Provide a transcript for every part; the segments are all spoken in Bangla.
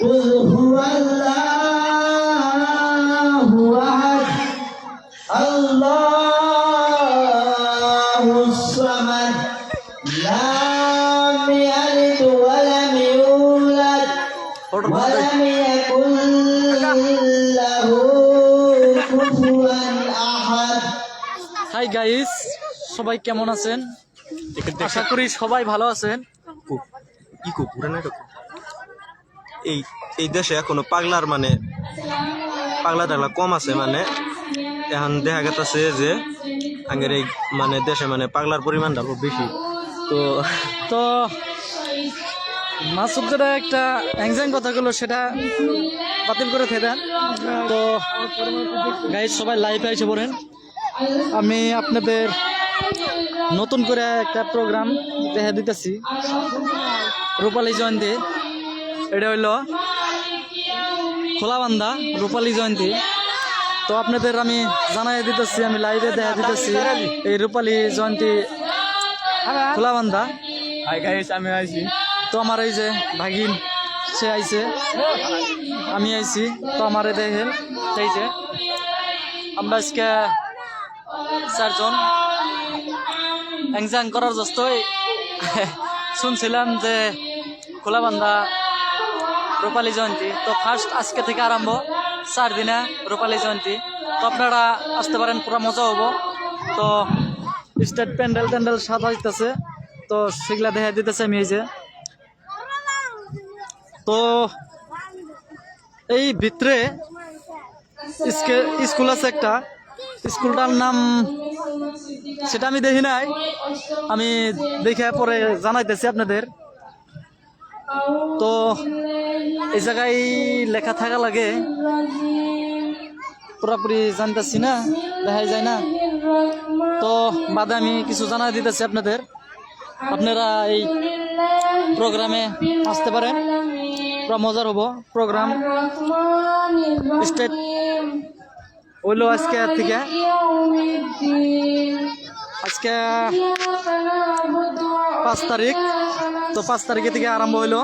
قل هو الله أحد الله الصمد لم يلد ولم يولد ولم يكن له كفوا أحد। হাই গাইস, সবাই কেমন আছেন? আশা করি সবাই ভালো আছেন। এই দেশে এখনো পাগলা টাগলা কম আছে, মানে এখন দেখা গেছে যে আগের এই মানে দেশে মানে পাগলার পরিমাণটা খুব বেশি। তো মাসুদ যেটা একটা অ্যাংজাং কথা গুলো সেটা বাতিল করে দেন। তো গাইস সবাই লাইভে এসে পড়েন। আমি আপনাদের নতুন করে একটা প্রোগ্রাম দেখা দিতেছি রূপালী জয়ন্তী। এটা হইল খোলাবান্ধা রূপালী জয়ন্তী। তো আপনাদের আমি জানাই দিতেছি, আমি লাইভে দেখা দিতেছি এই রূপালী জয়ন্তী খোলাবান্ধা। আমি আইছি, তো আমার এই যে ভাগিন সে আইছে, আমি আইছি, তো আমার দেখেন এই যে আমরা আজকে চারজন অ্যাংজাং করার জস্তই শুনছিলাম যে খোলাবান্ধা রূপালী জয়ন্তী। তো ফার্স্ট আজকে থেকে আরম্ভ 4 দিনে রূপালী জয়ন্তী। তো আপনারা আসতে পারেন, পুরো মজা হবো। তো স্টেট প্যান্ডেল ট্যান্ডেল সাজাইতেছে, তো সেগুলা দেখা দিতেছে আমি এই যে। তো এই ভিতরে স্কুল আছে একটা, স্কুলটার নাম সেটা আমি দেখি নাই, আমি দেখে পরে জানাইতেছি আপনাদের। তো এই জায়গায় লেখা থাকা লাগে, পুরোপুরি জানতেছি না, দেখাই যায় না। তো বাদে আমি কিছু জানাই দিতেছি আপনাদের। আপনারা এই প্রোগ্রামে আসতে পারেন, পুরো মজার হবো প্রোগ্রাম। স্টেট হইল আজকে থেকে, আজকে 5 তারিখ। তো 5 তারিখে থেকে আরম্ভ হইলো,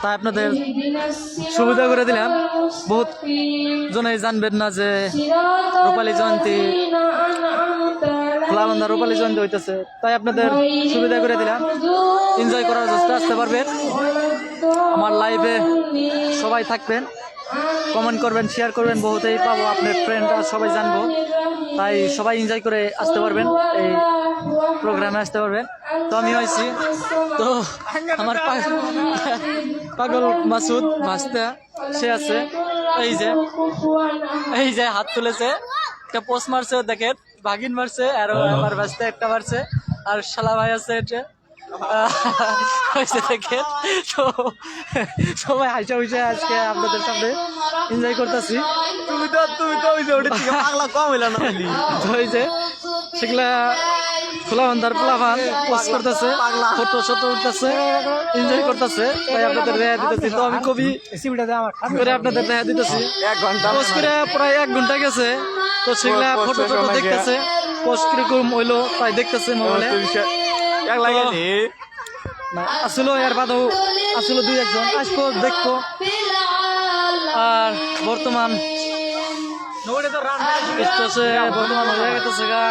তাই আপনাদের সুবিধা করে দিলাম। বহুত জনেই জানবেন না যে রূপালী জয়ন্তী, খোলাবান্ধা রূপালী জয়ন্তী হইতেছে, তাই আপনাদের সুবিধা করে দিলাম। এনজয় করার জন্য আসতে পারবেন। আমার লাইভে সবাই থাকবেন, কমেন্ট করবেন, শেয়ার করবেন, বহুতেই পাবো, আপনার ফ্রেন্ডরা সবাই জানবো। তাই সবাই এনজয় করে আসতে পারবেন, এই প্রোগ্রামে আসতে পারবেন। তো আমি হয়েছি, তো আমার পাগল মাসুদ ভাস্তা সে আছে, এই যে হাত তুলেছে, একটা পোস্ট মারছে, দেখেন ভাগিন মারছে, আর আমার ভাস্তা একটা মারছে, আর শালা ভাই আছে এটা দেখেন। তো সবাই হাসা হুইসা আজকে আপনাদের সামনে এনজয় করতেছি। তুমি তো পাগলা কম হইল না, তো এই যে সেগুলা খোলাবান্ধার পোলাপান পোস্ট করতেছে, ফটো শটো উঠতেছে, এনজয় করতেছে, তাই আপনাদের দেখা দিতেছি। তো আমি কবি করে আপনাদের দেখা দিতেছি, 1 ঘন্টা পোস্ট করে প্রায় 1 ঘন্টা গেছে। তো সেগুলা ফটো টটো দেখতেছে, পোস্ট কিরকম হইলো তাই দেখতেছে মোবাইলে। আসলে এর বাদেও আসলে 2-1 জন আসবো, দেখবো। আর বর্তমান হয়ে গেছে গা